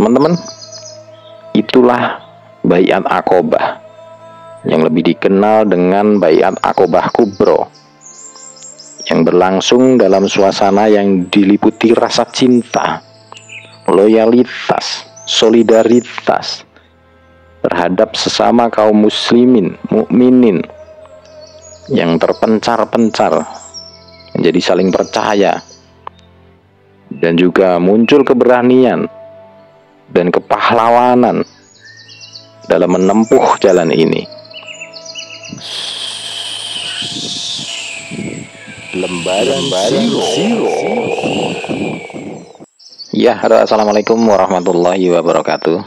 Teman-teman, itulah Baiat Aqobah yang lebih dikenal dengan Baiat Aqobah Kubro, yang berlangsung dalam suasana yang diliputi rasa cinta, loyalitas, solidaritas terhadap sesama kaum muslimin, mukminin yang terpencar-pencar menjadi saling percaya, dan juga muncul keberanian dan kepahlawanan dalam menempuh jalan ini. Lembaran Zero. Ya, assalamualaikum warahmatullahi wabarakatuh.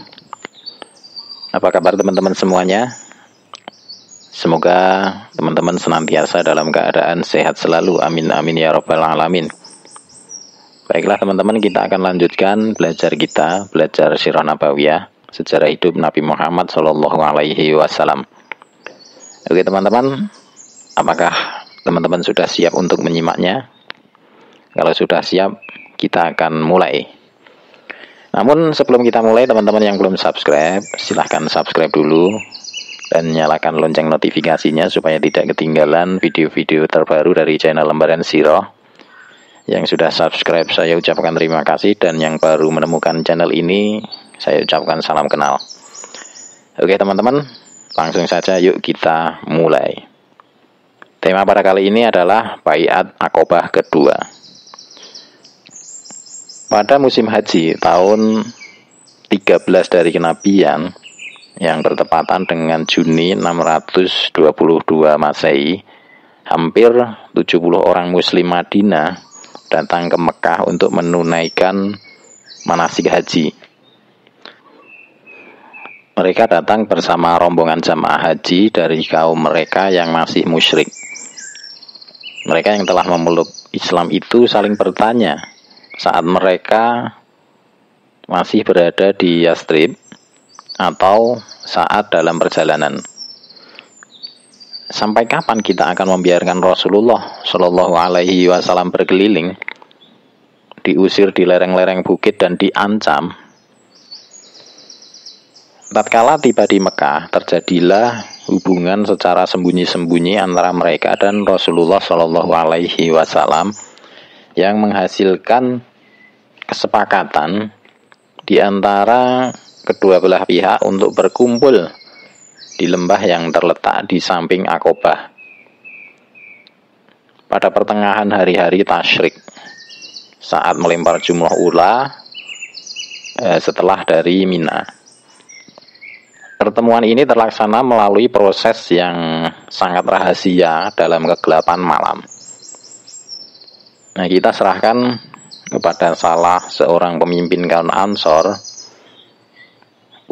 Apa kabar teman-teman semuanya? Semoga teman-teman senantiasa dalam keadaan sehat selalu. Amin amin ya rabbal alamin. Baiklah teman-teman, kita akan lanjutkan belajar Sirah Nabawiyah, sejarah hidup Nabi Muhammad Shallallahu Alaihi Wasallam. Oke teman-teman, apakah teman-teman sudah siap untuk menyimaknya? Kalau sudah siap, kita akan mulai. Namun sebelum kita mulai, teman-teman yang belum subscribe, silahkan subscribe dulu dan nyalakan lonceng notifikasinya supaya tidak ketinggalan video-video terbaru dari channel Lembaran Sirah. Yang sudah subscribe saya ucapkan terima kasih, dan yang baru menemukan channel ini saya ucapkan salam kenal. Oke teman-teman, langsung saja yuk kita mulai. Tema pada kali ini adalah Baiat Aqobah kedua. Pada musim haji tahun 13 dari kenabian yang bertepatan dengan Juni 622 Masehi, hampir 70 orang muslim Madinah datang ke Mekah untuk menunaikan manasik haji. Mereka datang bersama rombongan jamaah haji dari kaum mereka yang masih musyrik. Mereka yang telah memeluk Islam itu saling bertanya saat mereka masih berada di Yastrib atau saat dalam perjalanan. Sampai kapan kita akan membiarkan Rasulullah Shallallahu Alaihi Wasallam berkeliling, diusir di lereng-lereng bukit dan diancam? Tatkala tiba di Mekah, terjadilah hubungan secara sembunyi-sembunyi antara mereka dan Rasulullah Shallallahu Alaihi Wasallam yang menghasilkan kesepakatan di antara kedua belah pihak untuk berkumpul di lembah yang terletak di samping Aqobah pada pertengahan hari-hari tasyrik saat melempar jumroh ula setelah dari Mina. Pertemuan ini terlaksana melalui proses yang sangat rahasia dalam kegelapan malam. Nah, kita serahkan kepada salah seorang pemimpin kaum Ansor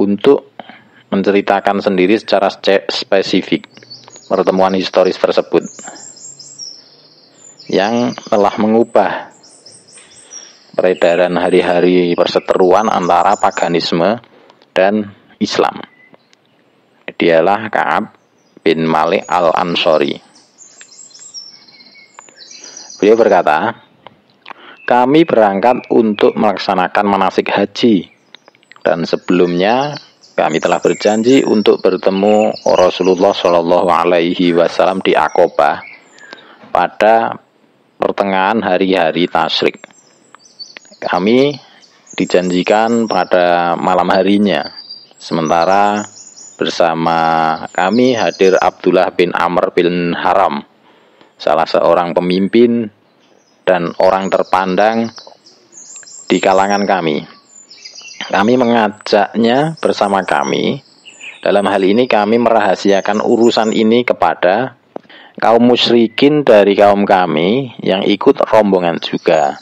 untuk menceritakan sendiri secara spesifik pertemuan historis tersebut yang telah mengubah peredaran hari-hari perseteruan antara paganisme dan Islam. Dialah Ka'ab bin Malik al-Ansori. Beliau berkata, "Kami berangkat untuk melaksanakan manasik haji, dan sebelumnya kami telah berjanji untuk bertemu Rasulullah Shallallahu Alaihi Wasallam di Aqobah pada pertengahan hari-hari tasyrik. Kami dijanjikan pada malam harinya, sementara bersama kami hadir Abdullah bin Amr bin Haram, salah seorang pemimpin dan orang terpandang di kalangan kami. Kami mengajaknya bersama kami. Dalam hal ini kami merahasiakan urusan ini kepada kaum musyrikin dari kaum kami yang ikut rombongan juga.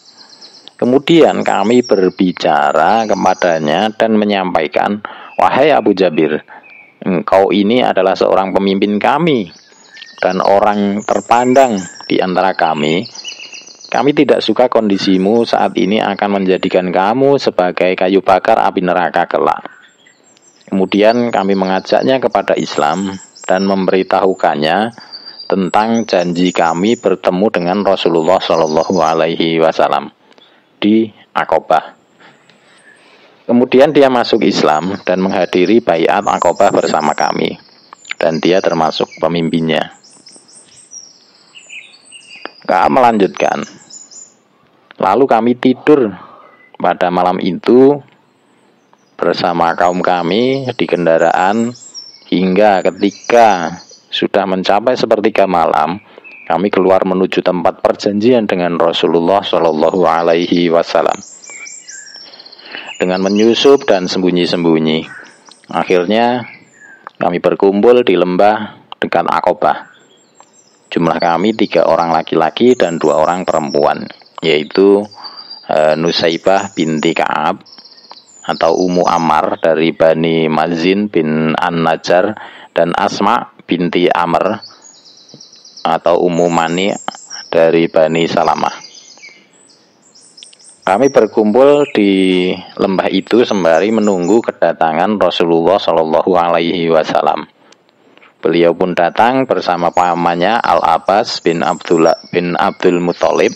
Kemudian kami berbicara kepadanya dan menyampaikan, 'Wahai Abu Jabir, engkau ini adalah seorang pemimpin kami dan orang terpandang di antara kami. Kami tidak suka kondisimu saat ini akan menjadikan kamu sebagai kayu bakar api neraka kelak.' Kemudian kami mengajaknya kepada Islam dan memberitahukannya tentang janji kami bertemu dengan Rasulullah Shallallahu Alaihi Wasallam di Aqobah. Kemudian dia masuk Islam dan menghadiri baiat Aqabah bersama kami. Dan dia termasuk pemimpinnya. Ka'ab melanjutkan, lalu kami tidur pada malam itu bersama kaum kami di kendaraan hingga ketika sudah mencapai sepertiga malam, kami keluar menuju tempat perjanjian dengan Rasulullah Shallallahu Alaihi Wasallam dengan menyusup dan sembunyi-sembunyi. Akhirnya kami berkumpul di lembah dekat Aqabah. Jumlah kami 3 orang laki-laki dan 2 orang perempuan, yaitu Nusaibah binti Ka'ab atau Ummu Ammar dari Bani Mazin bin An-Najjar dan Asma binti Amr atau Ummu Mani dari Bani Salamah. Kami berkumpul di lembah itu sembari menunggu kedatangan Rasulullah Shallallahu Alaihi Wasallam. Beliau pun datang bersama pamannya Al-Abbas bin Abdul Muthalib,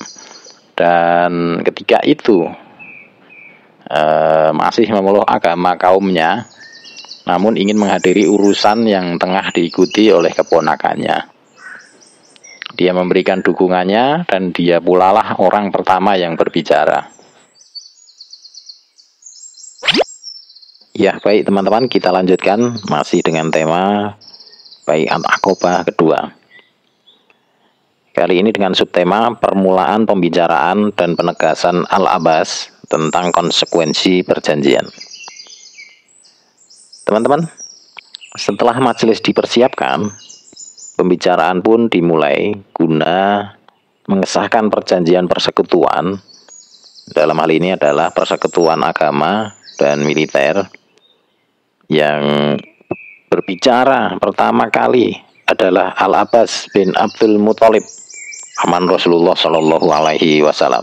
dan ketika itu masih memeluk agama kaumnya, namun ingin menghadiri urusan yang tengah diikuti oleh keponakannya. Dia memberikan dukungannya dan dia pulalah orang pertama yang berbicara. Ya, baik teman-teman, kita lanjutkan masih dengan tema baiat Aqabah kedua. Kali ini dengan subtema permulaan pembicaraan dan penegasan Al-Abbas tentang konsekuensi perjanjian. Teman-teman, setelah majelis dipersiapkan, pembicaraan pun dimulai guna mengesahkan perjanjian persekutuan. Dalam hal ini adalah persekutuan agama dan militer. Yang berbicara pertama kali adalah Al-Abbas bin Abdul Muthalib, paman Rasulullah Shallallahu Alaihi Wasallam.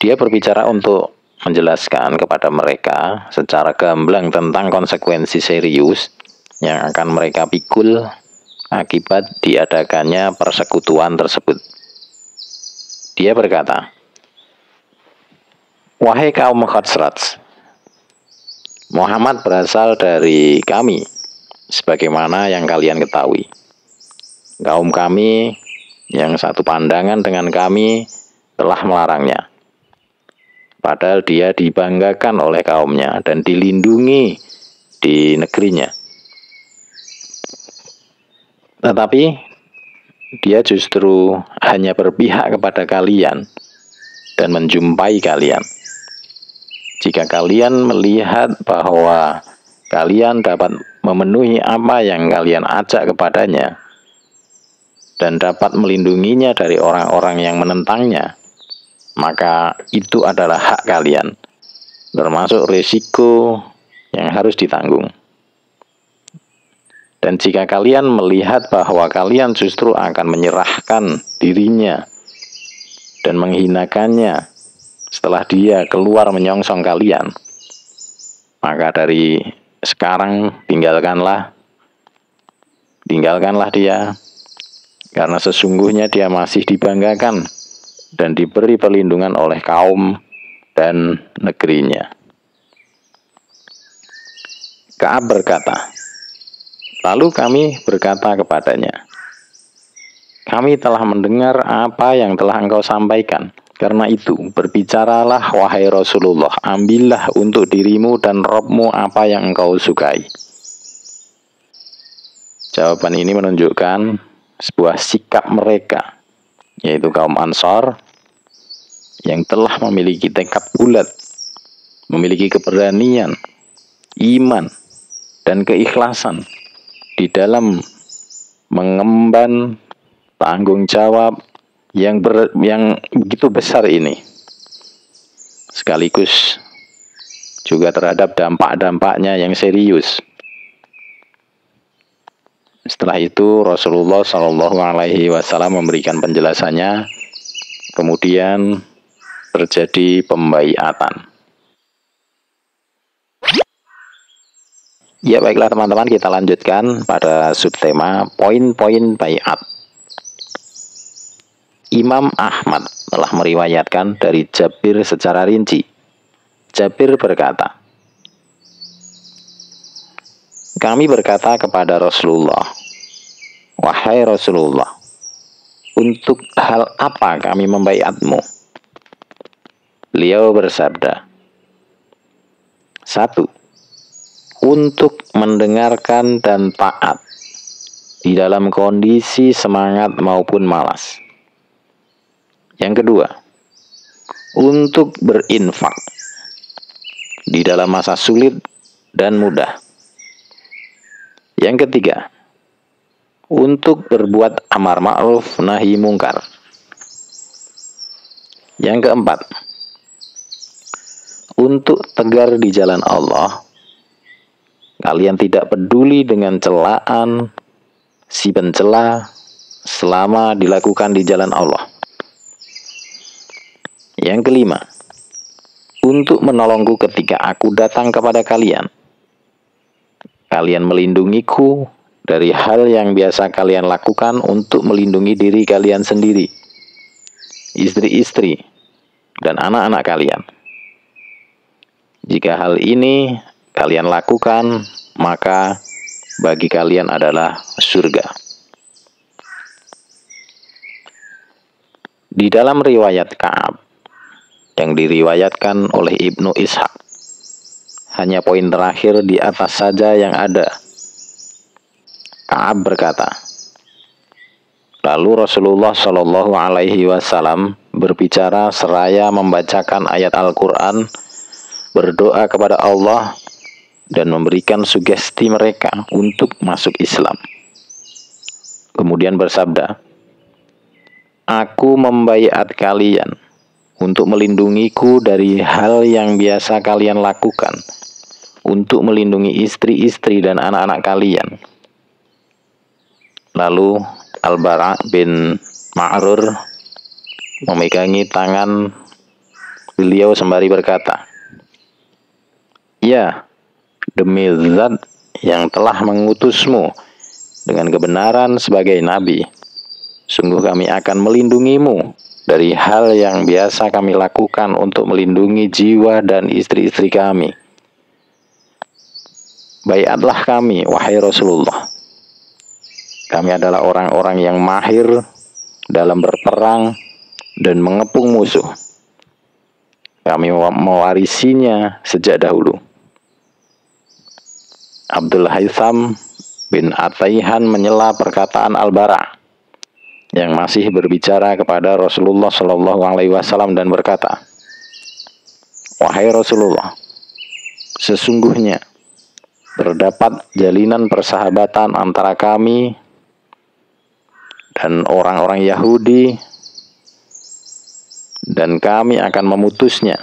Dia berbicara untuk menjelaskan kepada mereka secara gamblang tentang konsekuensi serius yang akan mereka pikul akibat diadakannya persekutuan tersebut. Dia berkata, "Wahai kaum Khazraj, Muhammad berasal dari kami, sebagaimana yang kalian ketahui. Kaum kami yang satu pandangan dengan kami telah melarangnya. Padahal dia dibanggakan oleh kaumnya dan dilindungi di negerinya. Tetapi dia justru hanya berpihak kepada kalian dan menjumpai kalian. Jika kalian melihat bahwa kalian dapat memenuhi apa yang kalian ajak kepadanya dan dapat melindunginya dari orang-orang yang menentangnya, maka itu adalah hak kalian, termasuk risiko yang harus ditanggung. Dan jika kalian melihat bahwa kalian justru akan menyerahkan dirinya dan menghinakannya setelah dia keluar menyongsong kalian, maka dari sekarang tinggalkanlah dia, karena sesungguhnya dia masih dibanggakan dan diberi perlindungan oleh kaum dan negerinya." Ka'ab berkata, lalu kami berkata kepadanya, "Kami telah mendengar apa yang telah engkau sampaikan. Karena itu, berbicaralah wahai Rasulullah, ambillah untuk dirimu dan Rabbmu apa yang engkau sukai." Jawaban ini menunjukkan sebuah sikap mereka, yaitu kaum Ansor, yang telah memiliki tekad bulat, memiliki keberanian, iman, dan keikhlasan di dalam mengemban tanggung jawab yang begitu besar ini, sekaligus juga terhadap dampak-dampaknya yang serius. Setelah itu Rasulullah Shallallahu Alaihi Wasallam memberikan penjelasannya, kemudian terjadi pembaiatan. Ya, baiklah teman-teman, kita lanjutkan pada subtema poin-poin baiat. Imam Ahmad telah meriwayatkan dari Jabir secara rinci Jabir berkata, kami berkata kepada Rasulullah, wahai Rasulullah, untuk hal apa kami membaiatmu? Beliau bersabda, 1. Untuk mendengarkan dan taat di dalam kondisi semangat maupun malas. Yang kedua, untuk berinfak di dalam masa sulit dan mudah. Yang ketiga, untuk berbuat amar ma'ruf nahi mungkar. Yang keempat, untuk tegar di jalan Allah. Kalian tidak peduli dengan celaan si pencela selama dilakukan di jalan Allah. Yang kelima, untuk menolongku ketika aku datang kepada kalian. Kalian melindungiku dari hal yang biasa kalian lakukan untuk melindungi diri kalian sendiri, istri-istri, dan anak-anak kalian. Jika hal ini kalian lakukan, maka bagi kalian adalah surga. Di dalam riwayat Ka'ab yang diriwayatkan oleh Ibnu Ishaq, hanya poin terakhir di atas saja yang ada. Ka'ab berkata, lalu Rasulullah Shallallahu Alaihi Wasallam berbicara seraya membacakan ayat Al-Quran, berdoa kepada Allah, dan memberikan sugesti mereka untuk masuk Islam. Kemudian bersabda, aku membaiat kalian untuk melindungiku dari hal yang biasa kalian lakukan, untuk melindungi istri-istri dan anak-anak kalian. Lalu Al-Bara' bin Ma'rur memegangi tangan beliau sembari berkata, ya, demi Zat yang telah mengutusmu dengan kebenaran sebagai nabi, sungguh kami akan melindungimu dari hal yang biasa kami lakukan untuk melindungi jiwa dan istri-istri kami. Baiatlah kami, wahai Rasulullah. Kami adalah orang-orang yang mahir dalam berperang dan mengepung musuh. Kami mewarisinya sejak dahulu. Abdul Haytham bin Ataihan menyela perkataan Al-Bara' yang masih berbicara kepada Rasulullah Shallallahu Alaihi Wasallam dan berkata, wahai Rasulullah, sesungguhnya terdapat jalinan persahabatan antara kami dan orang-orang Yahudi, dan kami akan memutusnya.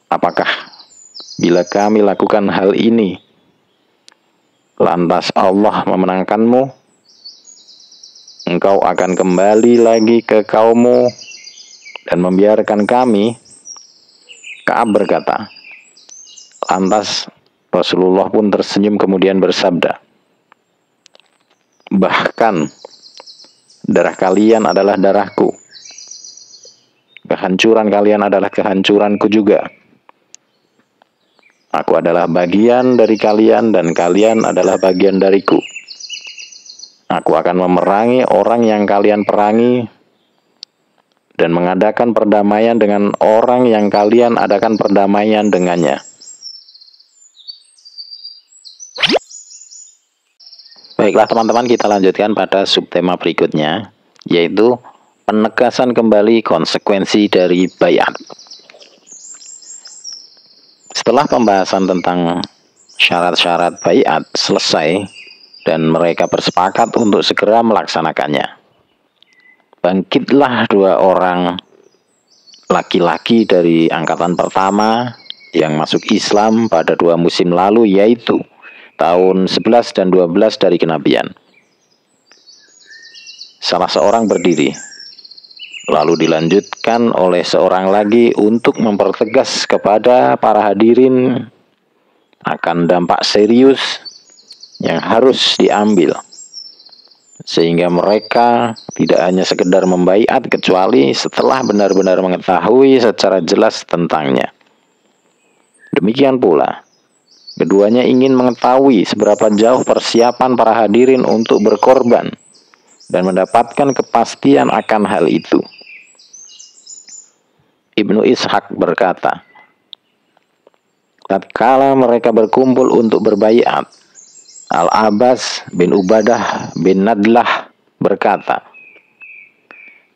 Apakah bila kami lakukan hal ini, lantas Allah memenangkanmu, engkau akan kembali lagi ke kaummu dan membiarkan kami? Ka'ab berkata, lantas Rasulullah pun tersenyum kemudian bersabda, bahkan darah kalian adalah darahku, kehancuran kalian adalah kehancuranku juga. Aku adalah bagian dari kalian dan kalian adalah bagian dariku. Aku akan memerangi orang yang kalian perangi dan mengadakan perdamaian dengan orang yang kalian adakan perdamaian dengannya. Baiklah teman-teman, kita lanjutkan pada subtema berikutnya, yaitu penegasan kembali konsekuensi dari baiat. Setelah pembahasan tentang syarat-syarat baiat selesai dan mereka bersepakat untuk segera melaksanakannya, bangkitlah dua orang laki-laki dari angkatan pertama yang masuk Islam pada 2 musim lalu, yaitu tahun 11 dan 12 dari kenabian. Salah seorang berdiri, lalu dilanjutkan oleh seorang lagi untuk mempertegas kepada para hadirin akan dampak serius yang harus diambil, sehingga mereka tidak hanya sekedar membaiat kecuali setelah benar-benar mengetahui secara jelas tentangnya. Demikian pula, keduanya ingin mengetahui seberapa jauh persiapan para hadirin untuk berkorban dan mendapatkan kepastian akan hal itu. Ibnu Ishaq berkata, tatkala mereka berkumpul untuk berbaiat, Al-Abbas bin Ubadah bin Nadlah berkata,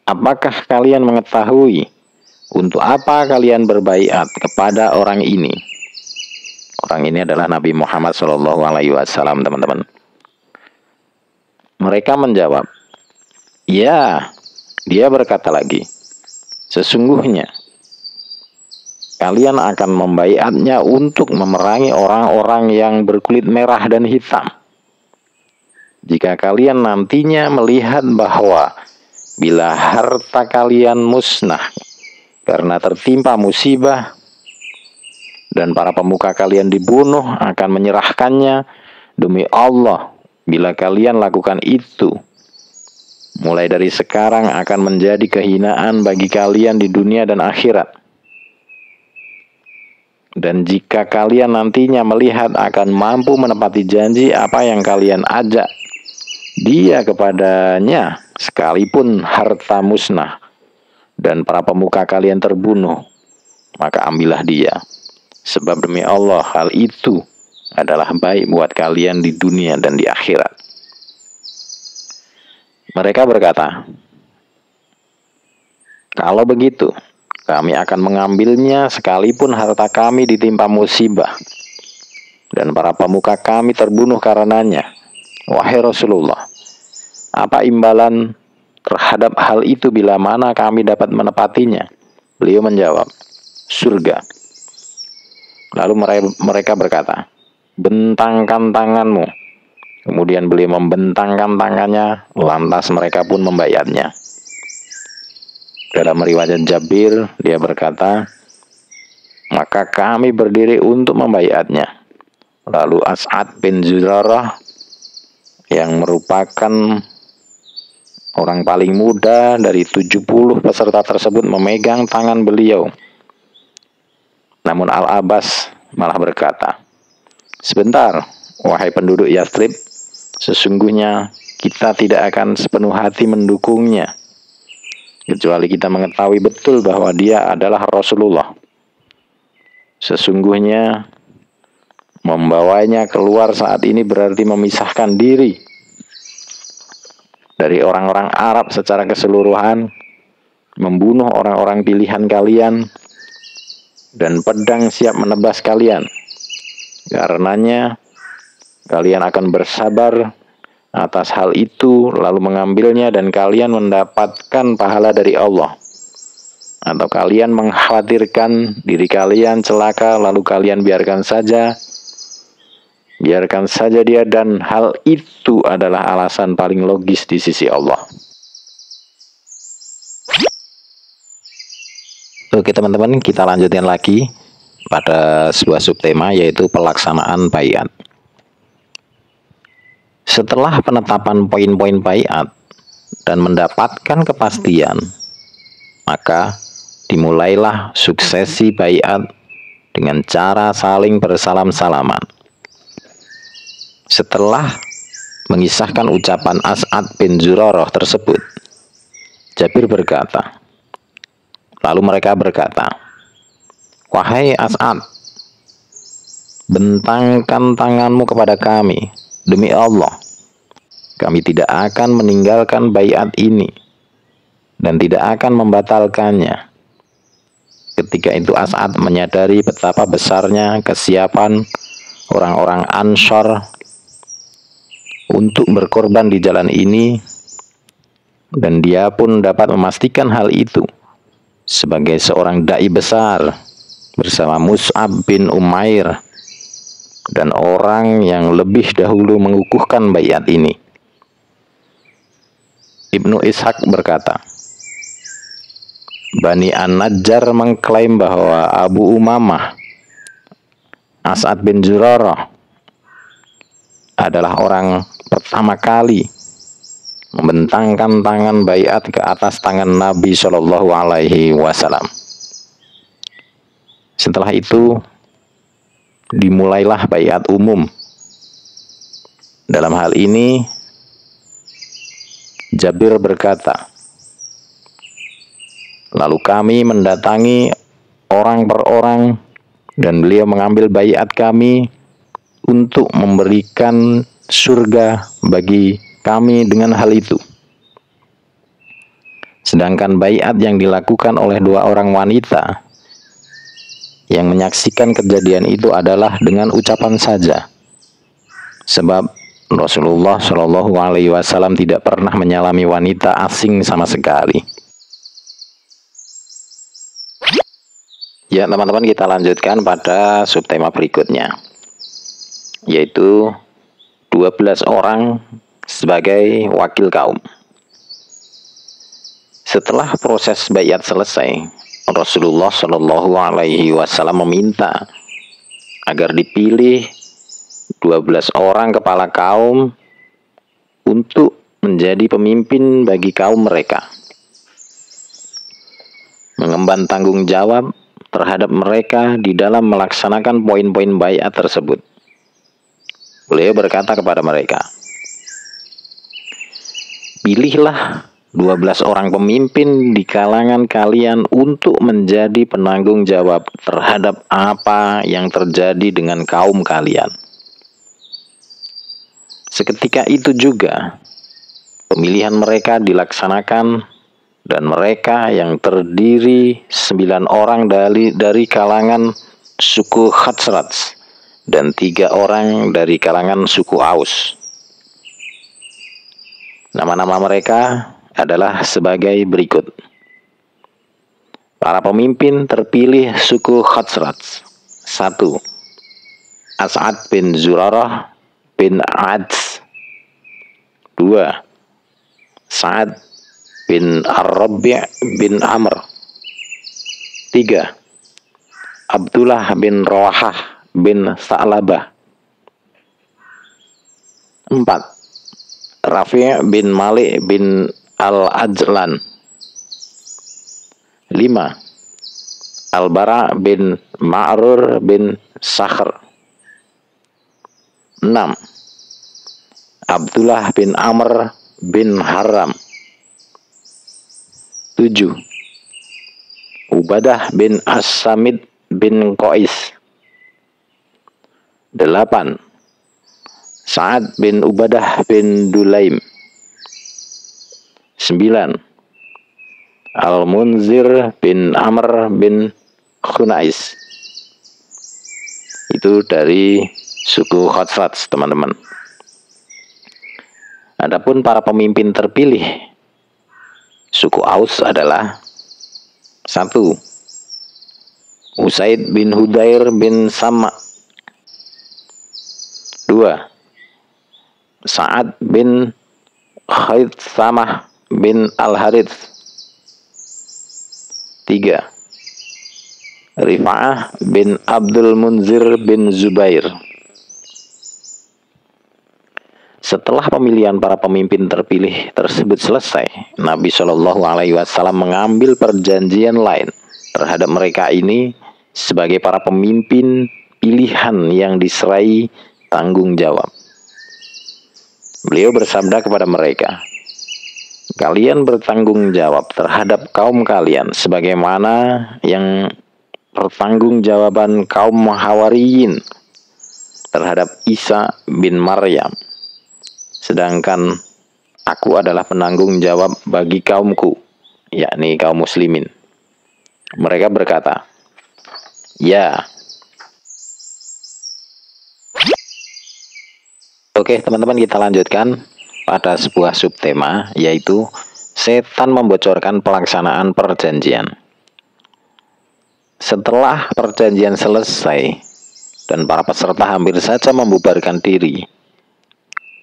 apakah kalian mengetahui untuk apa kalian berbaiat kepada orang ini? Orang ini adalah Nabi Muhammad SAW, teman-teman. Mereka menjawab, ya. Dia berkata lagi, sesungguhnya kalian akan membaiatnya untuk memerangi orang-orang yang berkulit merah dan hitam. Jika kalian nantinya melihat bahwa bila harta kalian musnah karena tertimpa musibah dan para pemuka kalian dibunuh akan menyerahkannya, demi Allah, bila kalian lakukan itu, mulai dari sekarang akan menjadi kehinaan bagi kalian di dunia dan akhirat. Dan jika kalian nantinya melihat akan mampu menepati janji apa yang kalian ajak dia kepadanya, sekalipun harta musnah dan para pemuka kalian terbunuh, maka ambillah dia. Sebab demi Allah, hal itu adalah baik buat kalian di dunia dan di akhirat. Mereka berkata, kalau begitu, kami akan mengambilnya sekalipun harta kami ditimpa musibah dan para pemuka kami terbunuh karenanya. Wahai Rasulullah, apa imbalan terhadap hal itu bila mana kami dapat menepatinya? Beliau menjawab, surga. Lalu mereka berkata, bentangkan tanganmu. Kemudian beliau membentangkan tangannya, lantas mereka pun membayarnya. Dalam riwayat Jabir, dia berkata, maka kami berdiri untuk membayatnya. Lalu As'ad bin Zurarah yang merupakan orang paling muda dari 70 peserta tersebut memegang tangan beliau. Namun Al-Abbas malah berkata, sebentar, wahai penduduk Yathrib, sesungguhnya kita tidak akan sepenuh hati mendukungnya, kecuali kita mengetahui betul bahwa dia adalah Rasulullah. Sesungguhnya membawanya keluar saat ini berarti memisahkan diri dari orang-orang Arab secara keseluruhan, membunuh orang-orang pilihan kalian, dan pedang siap menebas kalian. Karenanya kalian akan bersabar atas hal itu, lalu mengambilnya dan kalian mendapatkan pahala dari Allah. Atau kalian mengkhawatirkan diri kalian celaka, lalu kalian biarkan saja dia, dan hal itu adalah alasan paling logis di sisi Allah. Oke teman-teman, kita lanjutin lagi pada sebuah subtema, yaitu pelaksanaan baiat. Setelah penetapan poin-poin baiat dan mendapatkan kepastian, maka dimulailah suksesi baiat dengan cara saling bersalam-salaman. Setelah mengisahkan ucapan As'ad bin Zurarah tersebut, Jabir berkata, lalu mereka berkata, wahai As'ad, bentangkan tanganmu kepada kami, demi Allah, kami tidak akan meninggalkan baiat ini dan tidak akan membatalkannya. Ketika itu As'ad menyadari betapa besarnya kesiapan orang-orang Ansor untuk berkorban di jalan ini, dan dia pun dapat memastikan hal itu sebagai seorang dai besar bersama Mus'ab bin Umair dan orang yang lebih dahulu mengukuhkan baiat ini. Ibnu Ishaq berkata, Bani An-Najjar mengklaim bahwa Abu Umamah As'ad bin Zurarah adalah orang pertama kali membentangkan tangan baiat ke atas tangan Nabi Shallallahu Alaihi Wasallam. Setelah itu dimulailah baiat umum. Dalam hal ini Jabir berkata, lalu kami mendatangi orang per orang dan beliau mengambil baiat kami untuk memberikan surga bagi kami dengan hal itu. Sedangkan baiat yang dilakukan oleh dua orang wanita yang menyaksikan kejadian itu adalah dengan ucapan saja. Sebab Rasulullah Shallallahu Alaihi Wasallam tidak pernah menyalami wanita asing sama sekali. Ya teman-teman, kita lanjutkan pada subtema berikutnya, yaitu 12 orang sebagai wakil kaum. Setelah proses baiat selesai, Rasulullah Shallallahu Alaihi Wasallam meminta agar dipilih 12 orang kepala kaum untuk menjadi pemimpin bagi kaum mereka, mengemban tanggung jawab terhadap mereka di dalam melaksanakan poin-poin baiat tersebut. Beliau berkata kepada mereka, pilihlah 12 orang pemimpin di kalangan kalian untuk menjadi penanggung jawab terhadap apa yang terjadi dengan kaum kalian. Seketika itu juga pemilihan mereka dilaksanakan dan mereka yang terdiri 9 orang dari kalangan suku Khatsraj dan 3 orang dari kalangan suku Aus. Nama-nama mereka adalah sebagai berikut. Para pemimpin terpilih suku Khatsraj: 1. As'ad bin Zurarah bin Ads. 2. Sa'ad bin Ar-Rabi' bin Amr. 3. Abdullah bin Rawahah bin Sa'labah. 4. Rafi' bin Malik bin Al-Ajlan. 5. Al-Bara' bin Ma'rur bin Sakhr. 6. Abdullah bin Amr bin Haram. 7. Ubadah bin As-Samit bin Qais. 8. Sa'ad bin Ubadah bin Dulaim. 9. Al-Munzir bin Amr bin Khunais. Itu dari suku Khatsraj, teman-teman. Adapun para pemimpin terpilih suku Aus adalah: 1. Usaid bin Hudair bin Sama. 2. Sa'ad bin Khaitsamah bin Al-Harith. 3. Rifa'ah bin Abdul Munzir bin Zubair. Setelah pemilihan para pemimpin terpilih tersebut selesai, Nabi Shallallahu Alaihi Wasallam mengambil perjanjian lain terhadap mereka ini sebagai para pemimpin pilihan yang diserai tanggung jawab. Beliau bersabda kepada mereka, kalian bertanggung jawab terhadap kaum kalian sebagaimana yang pertanggungjawaban kaum Hawariyin terhadap Isa bin Maryam. Sedangkan aku adalah penanggung jawab bagi kaumku, yakni kaum muslimin. Mereka berkata, ya. Oke teman-teman, kita lanjutkan pada sebuah subtema, yaitu setan membocorkan pelaksanaan perjanjian. Setelah perjanjian selesai dan para peserta hampir saja membubarkan diri,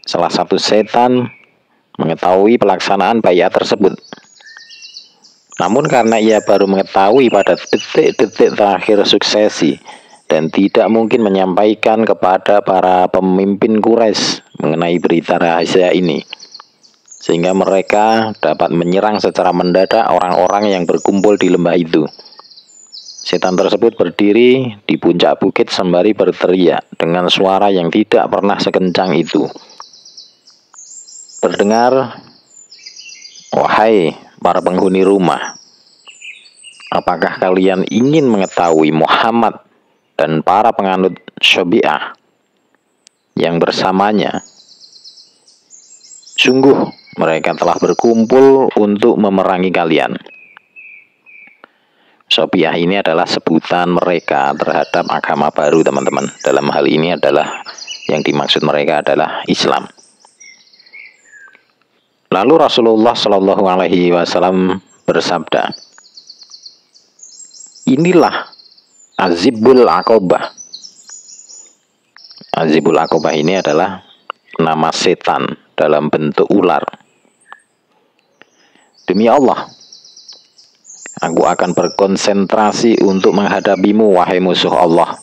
salah satu setan mengetahui pelaksanaan baiat tersebut. Namun karena ia baru mengetahui pada detik-detik terakhir suksesi dan tidak mungkin menyampaikan kepada para pemimpin Quraisy mengenai berita rahasia ini, sehingga mereka dapat menyerang secara mendadak orang-orang yang berkumpul di lembah itu. Setan tersebut berdiri di puncak bukit sembari berteriak dengan suara yang tidak pernah sekencang itu. Terdengar, "Wahai para penghuni rumah, apakah kalian ingin mengetahui Muhammad dan para penganut Syabi'ah yang bersamanya? Sungguh mereka telah berkumpul untuk memerangi kalian." Syabi'ah ini adalah sebutan mereka terhadap agama baru, teman-teman. Dalam hal ini adalah yang dimaksud mereka adalah Islam. Lalu Rasulullah Shallallahu Alaihi Wasallam bersabda, "Inilah Azibul Aqobah." Azibul Aqobah ini adalah nama setan dalam bentuk ular. "Demi Allah, aku akan berkonsentrasi untuk menghadapimu, wahai musuh Allah."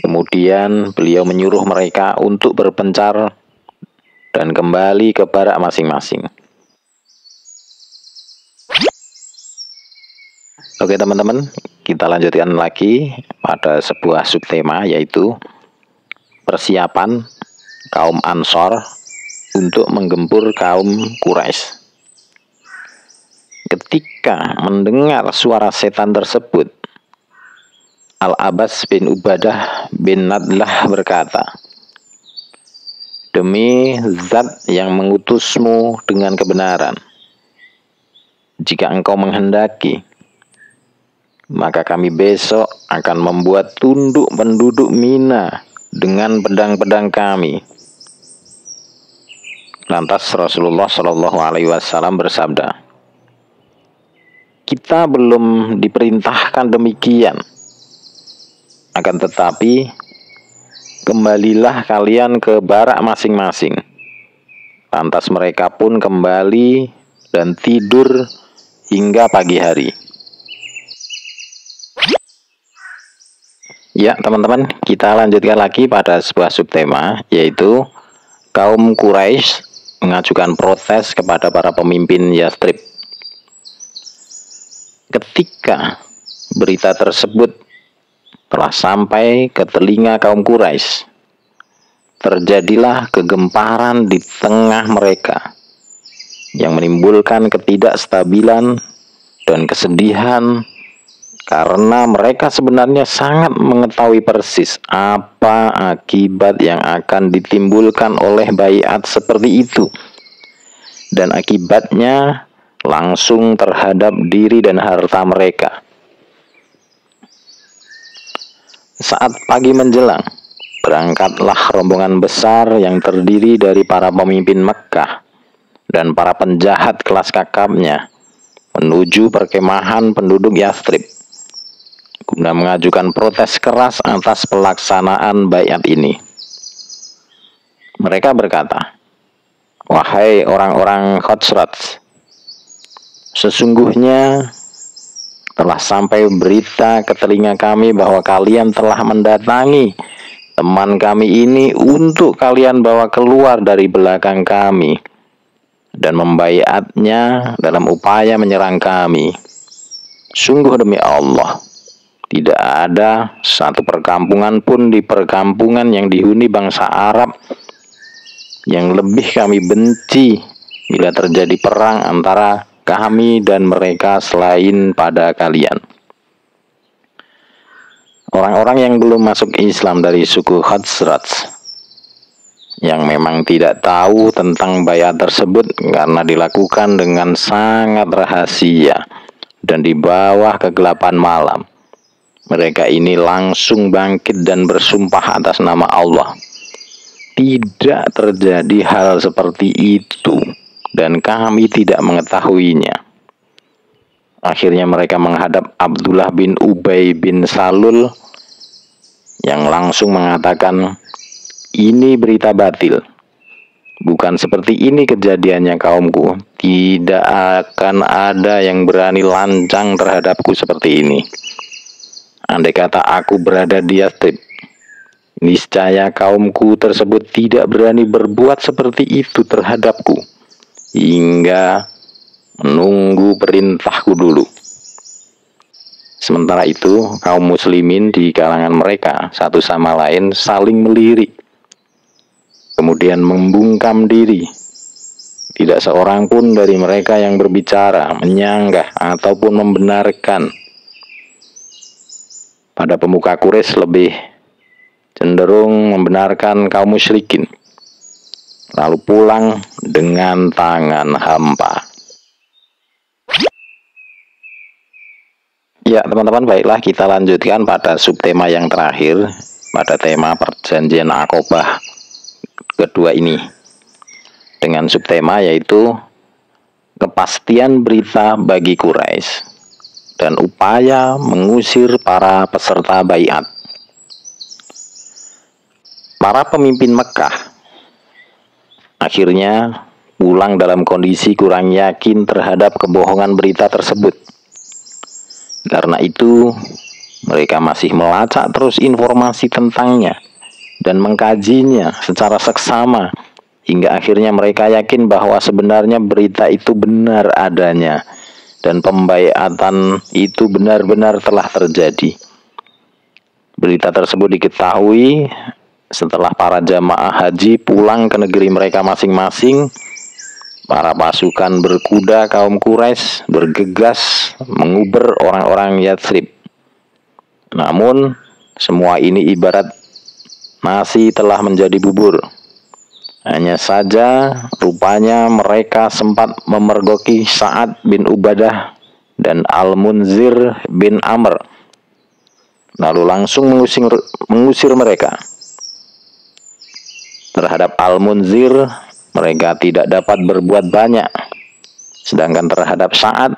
Kemudian beliau menyuruh mereka untuk berpencar dan kembali ke barak masing-masing. Oke teman-teman, kita lanjutkan lagi pada sebuah subtema, yaitu persiapan kaum Ansor untuk menggempur kaum Quraisy. Ketika mendengar suara setan tersebut, Al-Abbas bin Ubadah bin Nadlah berkata, "Demi Zat yang mengutusmu dengan kebenaran, jika engkau menghendaki, maka kami besok akan membuat tunduk penduduk Mina dengan pedang-pedang kami." Lantas Rasulullah Shallallahu Alaihi Wasallam bersabda, "Kita belum diperintahkan demikian. Akan tetapi, kembalilah kalian ke barak masing-masing." Lantas mereka pun kembali dan tidur hingga pagi hari. Ya teman-teman, kita lanjutkan lagi pada sebuah subtema, yaitu kaum Quraisy mengajukan protes kepada para pemimpin Yastrib. Ketika berita tersebut telah sampai ke telinga kaum Quraisy, terjadilah kegemparan di tengah mereka yang menimbulkan ketidakstabilan dan kesedihan, karena mereka sebenarnya sangat mengetahui persis apa akibat yang akan ditimbulkan oleh baiat seperti itu, dan akibatnya langsung terhadap diri dan harta mereka. Saat pagi menjelang, berangkatlah rombongan besar yang terdiri dari para pemimpin Mekkah dan para penjahat kelas kakapnya menuju perkemahan penduduk Yastrib guna mengajukan protes keras atas pelaksanaan baiat ini. Mereka berkata, "Wahai orang-orang Khazraj, sesungguhnya telah sampai berita ke telinga kami bahwa kalian telah mendatangi teman kami ini untuk kalian bawa keluar dari belakang kami dan membaiatnya dalam upaya menyerang kami. Sungguh demi Allah, tidak ada satu perkampungan pun di perkampungan yang dihuni bangsa Arab yang lebih kami benci bila terjadi perang antara kami dan mereka selain pada kalian." Orang-orang yang belum masuk Islam dari suku Khazraj, yang memang tidak tahu tentang baiat tersebut karena dilakukan dengan sangat rahasia dan di bawah kegelapan malam, mereka ini langsung bangkit dan bersumpah atas nama Allah, "Tidak terjadi hal seperti itu dan kami tidak mengetahuinya." Akhirnya mereka menghadap Abdullah bin Ubay bin Salul yang langsung mengatakan, "Ini berita batil. Bukan seperti ini kejadiannya kaumku. Tidak akan ada yang berani lancang terhadapku seperti ini. Andai kata aku berada di Yastrib, niscaya kaumku tersebut tidak berani berbuat seperti itu terhadapku hingga menunggu perintahku dulu." Sementara itu, kaum muslimin di kalangan mereka satu sama lain saling melirik, kemudian membungkam diri. Tidak seorang pun dari mereka yang berbicara, menyanggah, ataupun membenarkan. Pada pemuka Quraisy lebih cenderung membenarkan kaum musyrikin, lalu pulang dengan tangan hampa. Ya teman-teman, baiklah kita lanjutkan pada subtema yang terakhir, pada tema perjanjian Aqobah kedua ini, dengan subtema yaitu kepastian berita bagi Quraisy dan upaya mengusir para peserta baiat. Para pemimpin Mekah akhirnya pulang dalam kondisi kurang yakin terhadap kebohongan berita tersebut. Karena itu, mereka masih melacak terus informasi tentangnya dan mengkajinya secara seksama, hingga akhirnya mereka yakin bahwa sebenarnya berita itu benar adanya dan pembaiatan itu benar-benar telah terjadi. Berita tersebut diketahui setelah para jamaah haji pulang ke negeri mereka masing-masing. Para pasukan berkuda kaum Quraisy bergegas menguber orang-orang Yathrib. Namun, semua ini ibarat nasi telah menjadi bubur. Hanya saja rupanya mereka sempat memergoki Sa'ad bin Ubadah dan Al-Munzir bin Amr, lalu langsung mengusir mereka. Terhadap Al-Munzir, mereka tidak dapat berbuat banyak. Sedangkan terhadap Sa'ad,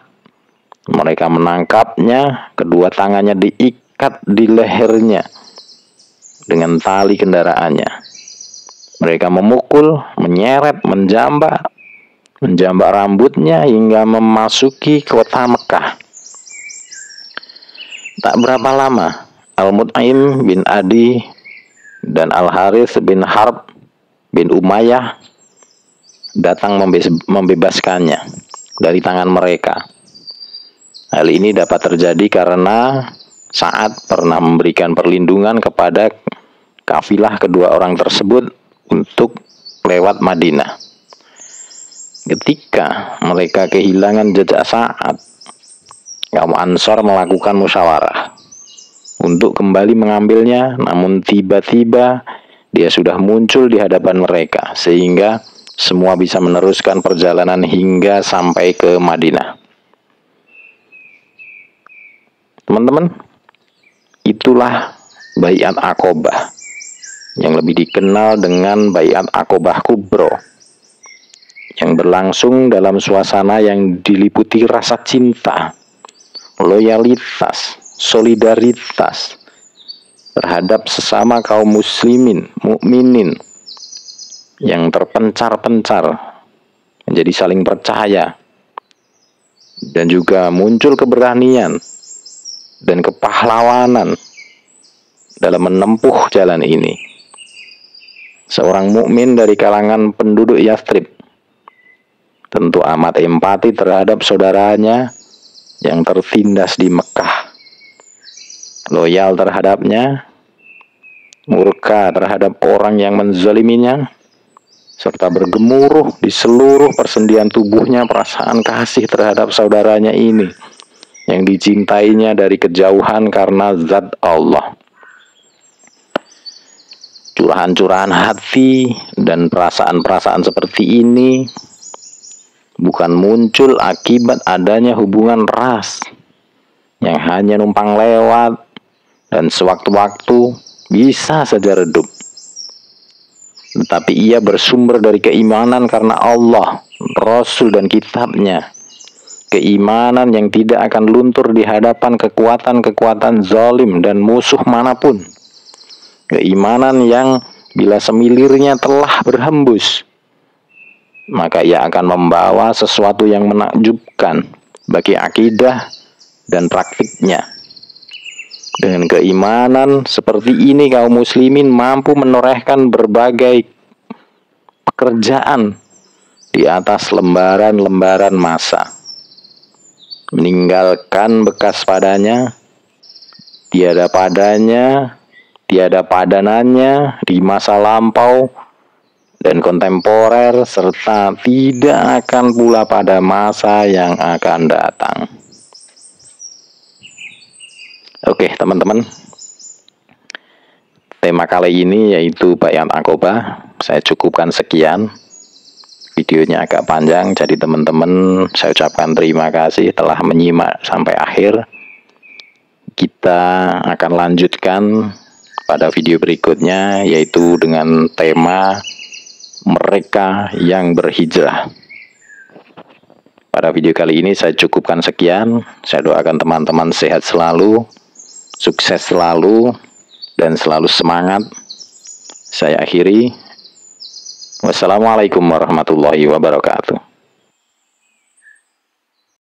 mereka menangkapnya, kedua tangannya diikat di lehernya dengan tali kendaraannya. Mereka memukul, menyeret, menjambak rambutnya hingga memasuki kota Mekah. Tak berapa lama, Al-Mut'aim bin Adi dan Al-Harits bin Harb bin Umayyah datang membebaskannya dari tangan mereka. Hal ini dapat terjadi karena Sa'ad pernah memberikan perlindungan kepada kafilah kedua orang tersebut untuk lewat Madinah. Ketika mereka kehilangan jejak Sa'ad, kaum Ansor melakukan musyawarah untuk kembali mengambilnya, namun tiba-tiba dia sudah muncul di hadapan mereka, sehingga semua bisa meneruskan perjalanan hingga sampai ke Madinah. Teman-teman, itulah baiat Aqobah, yang lebih dikenal dengan baiat Aqobah Kubro, yang berlangsung dalam suasana yang diliputi rasa cinta, loyalitas, solidaritas terhadap sesama kaum muslimin, mukminin yang terpencar-pencar menjadi saling percaya, dan juga muncul keberanian dan kepahlawanan dalam menempuh jalan ini. Seorang mukmin dari kalangan penduduk Yathrib tentu amat empati terhadap saudaranya yang tertindas di Mekah, loyal terhadapnya, murka terhadap orang yang menzaliminya, serta bergemuruh di seluruh persendian tubuhnya perasaan kasih terhadap saudaranya ini yang dicintainya dari kejauhan karena zat Allah. Curahan-curahan hati dan perasaan-perasaan seperti ini bukan muncul akibat adanya hubungan ras yang hanya numpang lewat dan sewaktu-waktu bisa saja redup. Tetapi ia bersumber dari keimanan karena Allah, Rasul dan kitabnya. Keimanan yang tidak akan luntur di hadapan kekuatan-kekuatan zalim dan musuh manapun. Keimanan yang bila semilirnya telah berhembus, maka ia akan membawa sesuatu yang menakjubkan bagi akidah dan praktiknya. Dengan keimanan seperti ini, kaum muslimin mampu menorehkan berbagai pekerjaan di atas lembaran-lembaran masa, meninggalkan bekas padanya tiada padanya, tiada padanannya di masa lampau dan kontemporer, serta tidak akan pula pada masa yang akan datang. Oke teman-teman, tema kali ini yaitu Bayat Aqobah. Saya cukupkan sekian. Videonya agak panjang, jadi teman-teman saya ucapkan terima kasih telah menyimak sampai akhir. Kita akan lanjutkan pada video berikutnya, yaitu dengan tema mereka yang berhijrah. Pada video kali ini saya cukupkan sekian. Saya doakan teman-teman sehat selalu, sukses selalu, dan selalu semangat. Saya akhiri. Wassalamualaikum warahmatullahi wabarakatuh.